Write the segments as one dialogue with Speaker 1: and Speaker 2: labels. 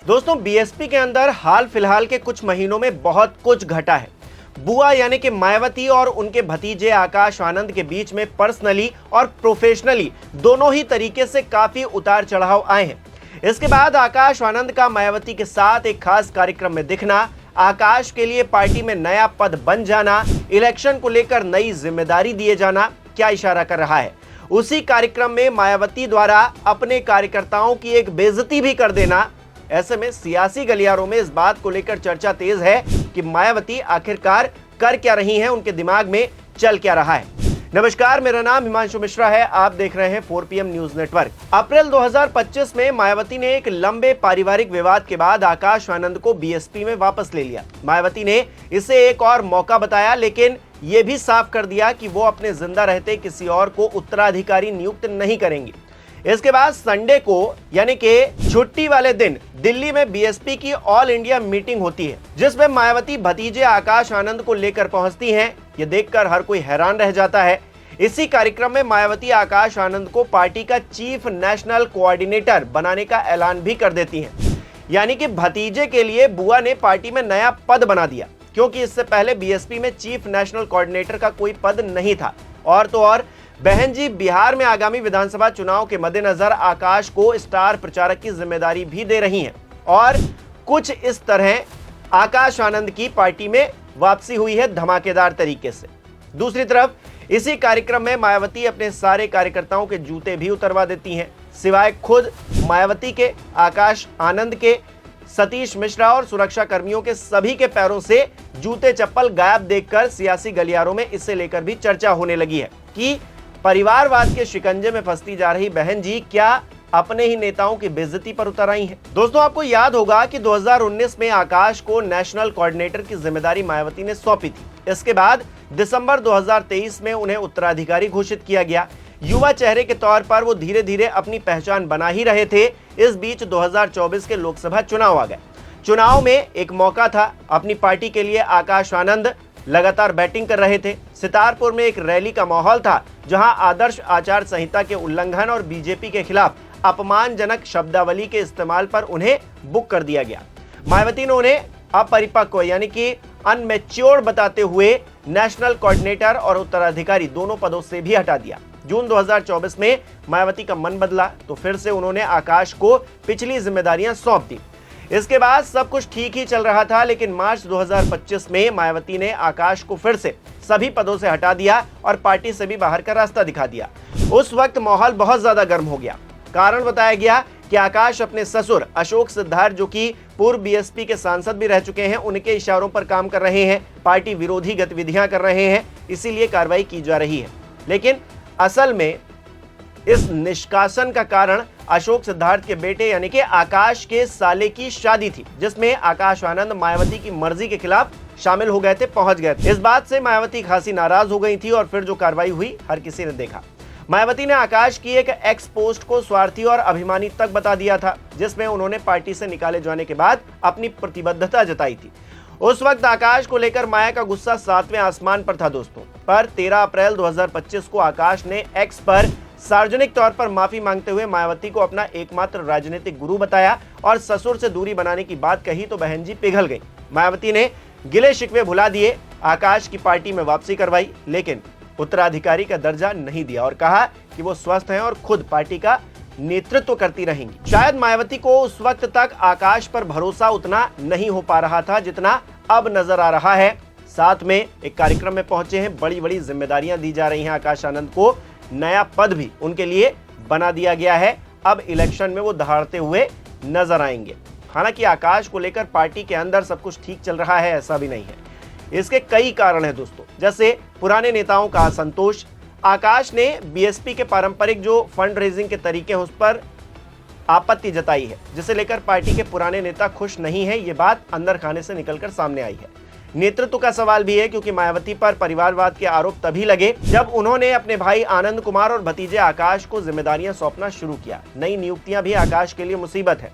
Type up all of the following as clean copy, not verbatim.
Speaker 1: दोस्तों, बीएसपी के अंदर हाल फिलहाल के कुछ महीनों में बहुत कुछ घटा है। बुआ यानी कि मायावती और उनके भतीजे आकाश आनंद के बीच में पर्सनली और प्रोफेशनली दोनों ही तरीके से काफी उतार चढ़ाव आए हैं। इसके बाद आकाश आनंद का मायावती के साथ एक खास कार्यक्रम में दिखना, आकाश के लिए पार्टी में नया पद बन जाना, इलेक्शन को लेकर नई जिम्मेदारी दिए जाना क्या इशारा कर रहा है? उसी कार्यक्रम में मायावती द्वारा अपने कार्यकर्ताओं की एक बेइज्जती भी कर देना। ऐसे में सियासी गलियारों में इस बात को लेकर चर्चा तेज है कि मायावती आखिरकार कर क्या रही हैं, उनके दिमाग में चल क्या रहा है। नमस्कार, मेरा नाम हिमांशु मिश्रा है। आप देख रहे हैं 4PM न्यूज नेटवर्क। अप्रैल 2025 में मायावती ने एक लंबे पारिवारिक विवाद के बाद आकाश आनंद को बीएसपी में वापस ले लिया। मायावती ने इसे एक और मौका बताया, लेकिन यह भी साफ कर दिया कि वो अपने जिंदा रहते किसी और को उत्तराधिकारी नियुक्त नहीं करेंगे। इसके बाद संडे को यानी कि छुट्टी वाले दिन दिल्ली में बीएसपी की ऑल इंडिया मीटिंग होती है, जिसमें मायावती भतीजे आकाश आनंद को लेकर पहुंचती हैं। यह देखकर हर कोई हैरान रह जाता है। इसी कार्यक्रम में मायावती आकाश आनंद को पार्टी का चीफ नेशनल कोऑर्डिनेटर बनाने का ऐलान भी कर देती हैं। यानी कि भतीजे के लिए बुआ ने पार्टी में नया पद बना दिया, क्योंकि इससे पहले बीएसपी में चीफ नेशनल कोऑर्डिनेटर का कोई पद नहीं था। और तो और बहन जी बिहार में आगामी विधानसभा चुनाव के मद्देनजर आकाश को स्टार प्रचारक की जिम्मेदारी भी दे रही हैं। और कुछ इस तरह आकाश आनंद की पार्टी में वापसी हुई है धमाकेदार तरीके से। दूसरी तरफ इसी कार्यक्रम में मायावती अपने सारे कार्यकर्ताओं के जूते भी उतरवा देती हैं। सिवाय खुद मायावती के, आकाश आनंद के, सतीश मिश्रा और सुरक्षा कर्मियों के सभी के पैरों से जूते चप्पल गायब देखकर सियासी गलियारों में इसे लेकर भी चर्चा होने लगी है कि परिवारवाद के शिकंजे में फंसती जा रही बहन जी क्या अपने ही नेताओं की बेइज्जती पर उतर आई हैं। दोस्तों, आपको याद होगा कि 2019 में आकाश को नेशनल कोऑर्डिनेटर की जिम्मेदारी मायावती ने सौंपी थी। इसके बाद दिसंबर 2023 में उन्हें उत्तराधिकारी घोषित किया गया। युवा चेहरे के तौर पर वो धीरे धीरे अपनी पहचान बना ही रहे थे। इस बीच 2024 के लोकसभा चुनाव आ गए। चुनाव में एक मौका था। अपनी पार्टी के लिए आकाश आनंद लगातार बैटिंग कर रहे थे। सितारपुर में एक रैली का माहौल था, जहां आदर्श आचार संहिता के उल्लंघन और बीजेपी के खिलाफ अपमानजनक शब्दावली के इस्तेमाल पर उन्हें बुक कर दिया गया। मायावती ने उन्हें अपरिपक्व यानी कि अनमेच्योर बताते हुए नेशनल कोऑर्डिनेटर और उत्तराधिकारी दोनों पदों से भी हटा दिया। जून 2024 में मायावती का मन बदला तो फिर से उन्होंने आकाश को पिछली जिम्मेदारियां सौंप दी। इसके बाद सब कुछ ठीक ही चल रहा था, लेकिन मार्च 2025 में मायावती ने आकाश को फिर से सभी पदों से हटा दिया और पार्टी से भी बाहर का रास्ता दिखा दिया। उस वक्त माहौल बहुत ज्यादा गर्म हो गया। कारण बताया गया कि आकाश अपने ससुर अशोक सिद्धार्थ, जो कि पूर्व बीएसपी के सांसद भी रह चुके हैं, उनके इशारों पर काम कर रहे हैं, पार्टी विरोधी गतिविधियां कर रहे हैं, इसीलिए कार्रवाई की जा रही है। लेकिन असल में इस निष्कासन का कारण अशोक सिद्धार्थ के बेटे यानी कि आकाश के साले की शादी थी, जिसमें आकाश आनंद मायावती की मर्जी के खिलाफ शामिल हो गए थे, पहुंच गए थे। इस बात से मायावती खासी नाराज हो गई थी और फिर जो कार्रवाई हुई हर किसी ने देखा। मायावती ने आकाश की एक एक्स पोस्ट को स्वार्थी और अभिमानी तक बता दिया था, जिसमें उन्होंने पार्टी से निकाले जाने के बाद अपनी प्रतिबद्धता जताई थी। उस वक्त आकाश को लेकर माया का गुस्सा 7वें आसमान पर था दोस्तों। पर 13 अप्रैल 2025 को आकाश ने एक्स पर सार्वजनिक तौर पर माफी मांगते हुए मायावती को अपना एकमात्र राजनीतिक गुरु बताया और ससुर से दूरी बनाने की बात कही तो बहन जी पिघल गई। मायावती ने गिले शिकवे भुला दिए, आकाश की पार्टी में वापसी करवाई, लेकिन उत्तराधिकारी का दर्जा नहीं दिया और कहा कि वो स्वस्थ हैं और खुद पार्टी का नेतृत्व करती रहेंगी। शायद मायावती को उस वक्त तक आकाश पर भरोसा उतना नहीं हो पा रहा था जितना अब नजर आ रहा है। साथ में एक कार्यक्रम में पहुंचे हैं, बड़ी बड़ी जिम्मेदारियां दी जा रही हैं आकाश आनंद को, नया पद भी उनके लिए बना दिया गया है। अब इलेक्शन में वो दहाड़ते हुए नजर आएंगे। हालांकि आकाश को लेकर पार्टी के अंदर सब कुछ ठीक चल रहा है ऐसा भी नहीं है। इसके कई कारण हैं दोस्तों, जैसे पुराने नेताओं का असंतोष। आकाश ने बीएसपी के पारंपरिक जो फंड रेजिंग के तरीके हैं उस पर आपत्ति जताई है, जिसे लेकर पार्टी के पुराने नेता खुश नहीं है। ये बात अंदर खाने से निकलकर सामने आई है। नेतृत्व का सवाल भी है, क्योंकि मायावती पर परिवारवाद के आरोप तभी लगे जब उन्होंने अपने भाई आनंद कुमार और भतीजे आकाश को जिम्मेदारियां सौंपना शुरू किया। नई नियुक्तियां भी आकाश के लिए मुसीबत है।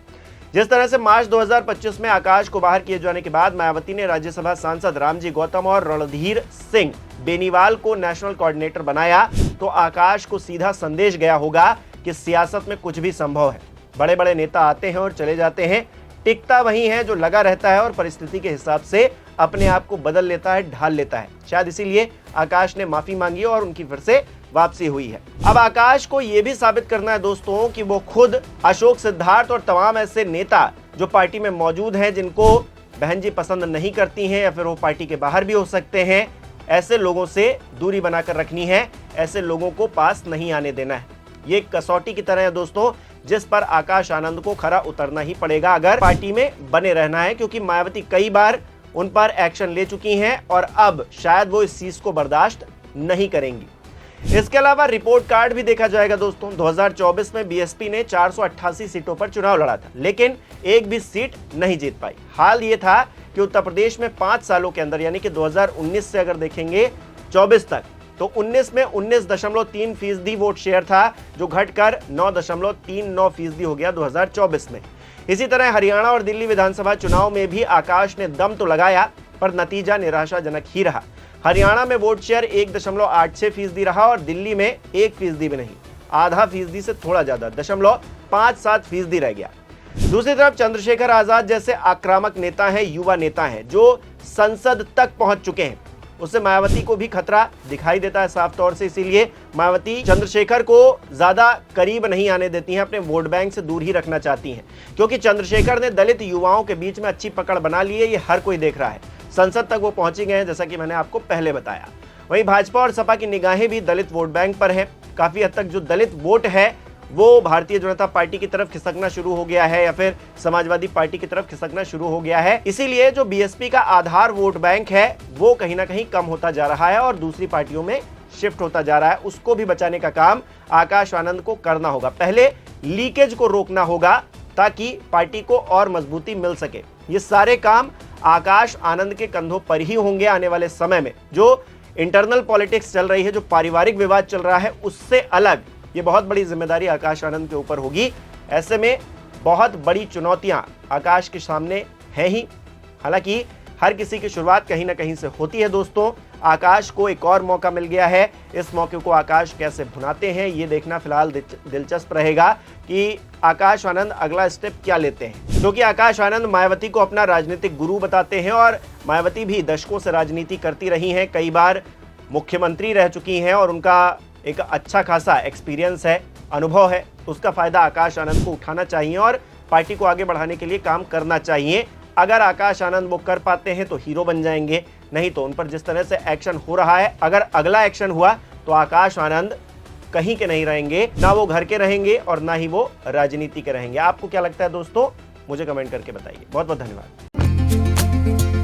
Speaker 1: जिस तरह से मार्च 2025 में आकाश को बाहर किए जाने के बाद मायावती ने राज्यसभा सांसद रामजी गौतम और रणधीर सिंह बेनीवाल को नेशनल कोऑर्डिनेटर बनाया, तो आकाश को सीधा संदेश गया होगा कि सियासत में कुछ भी संभव है। बड़े बड़े नेता आते हैं और चले जाते हैं, टिकता वही है जो लगा रहता है और परिस्थिति के हिसाब से अपने आप को बदल लेता है, ढाल लेता है। शायद इसीलिए आकाश ने माफी मांगी और उनकी फिर से वापसी हुई है। अब आकाश को यह भी साबित करना है दोस्तों कि वो खुद, अशोक सिद्धार्थ और तमाम ऐसे नेता जो पार्टी में मौजूद हैं, जिनको बहन जी पसंद नहीं करती हैं या फिर वो पार्टी के बाहर भी हो सकते हैं, ऐसे लोगों से दूरी बनाकर रखनी है, ऐसे लोगों को पास नहीं आने देना है। ये एक कसौटी की तरह है दोस्तों, जिस पर आकाश आनंद को खरा उतरना ही पड़ेगा अगर पार्टी में बने रहना है, क्योंकि मायावती कई बार उन पर एक्शन ले चुकी हैं और अब शायद वो इस चीज को बर्दाश्त नहीं करेंगी। इसके अलावा रिपोर्ट कार्ड भी देखा जाएगा दोस्तों। 2024 में बीएसपी ने 488 सीटों पर चुनाव लड़ा था, लेकिन एक भी सीट नहीं जीत पाई। हाल ये था कि उत्तर प्रदेश में 5 सालों के अंदर, यानी कि 2019 से अगर देखेंगे 24 तक, तो 19 में 19.3% वोट शेयर था, जो घटकर 9.39% हो गया 2024 में। इसी तरह हरियाणा और दिल्ली विधानसभा चुनाव में भी आकाश ने दम तो लगाया, पर नतीजा निराशाजनक ही रहा। हरियाणा में वोट शेयर 1.86% रहा और दिल्ली में 1% भी नहीं, आधा फीसदी से थोड़ा ज्यादा 0.57% रह गया। दूसरी तरफ चंद्रशेखर आजाद जैसे आक्रामक नेता हैं, युवा नेता हैं, जो संसद तक पहुंच चुके हैं, उससे मायावती को भी खतरा दिखाई देता है साफ तौर से। इसीलिए मायावती चंद्रशेखर को ज्यादा करीब नहीं आने देती हैं, अपने वोट बैंक से दूर ही रखना चाहती हैं, क्योंकि चंद्रशेखर ने दलित युवाओं के बीच में अच्छी पकड़ बना ली है, ये हर कोई देख रहा है। संसद तक वो पहुंची गए हैं, जैसा कि मैंने आपको पहले बताया। वहीं भाजपा और सपा की निगाहें भी दलित वोट बैंक पर है। काफी हद तक जो दलित वोट है वो भारतीय जनता पार्टी की तरफ खिसकना शुरू हो गया है या फिर समाजवादी पार्टी की तरफ खिसकना शुरू हो गया है। इसीलिए जो बीएसपी का आधार वोट बैंक है वो कहीं ना कहीं कम होता जा रहा है और दूसरी पार्टियों में शिफ्ट होता जा रहा है। उसको भी बचाने का काम आकाश आनंद को करना होगा। पहले लीकेज को रोकना होगा ताकि पार्टी को और मजबूती मिल सके। ये सारे काम आकाश आनंद के कंधों पर ही होंगे आने वाले समय में। जो इंटरनल पॉलिटिक्स चल रही है, जो पारिवारिक विवाद चल रहा है, उससे अलग ये बहुत बड़ी जिम्मेदारी आकाश आनंद के ऊपर होगी। ऐसे में बहुत बड़ी चुनौतियां आकाश के सामने है ही। हालांकि हर किसी की शुरुआत कहीं ना कहीं से होती है दोस्तों। आकाश को एक और मौका मिल गया है। इस मौके को आकाश कैसे भुनाते हैं, ये देखना फिलहाल दिलचस्प रहेगा कि आकाश आनंद अगला स्टेप क्या लेते हैं, क्योंकि आकाश आनंद मायावती को अपना राजनीतिक गुरु बताते हैं और मायावती भी दशकों से राजनीति करती रही हैं, कई बार मुख्यमंत्री रह चुकी हैं और उनका एक अच्छा खासा एक्सपीरियंस है, अनुभव है। उसका फायदा आकाश आनंद को उठाना चाहिए और पार्टी को आगे बढ़ाने के लिए काम करना चाहिए। अगर आकाश आनंद वो कर पाते हैं तो हीरो बन जाएंगे, नहीं तो उन पर जिस तरह से एक्शन हो रहा है, अगर अगला एक्शन हुआ तो आकाश आनंद कहीं के नहीं रहेंगे, ना वो घर के रहेंगे और ना ही वो राजनीति के रहेंगे। आपको क्या लगता है दोस्तों, मुझे कमेंट करके बताइए। बहुत बहुत धन्यवाद।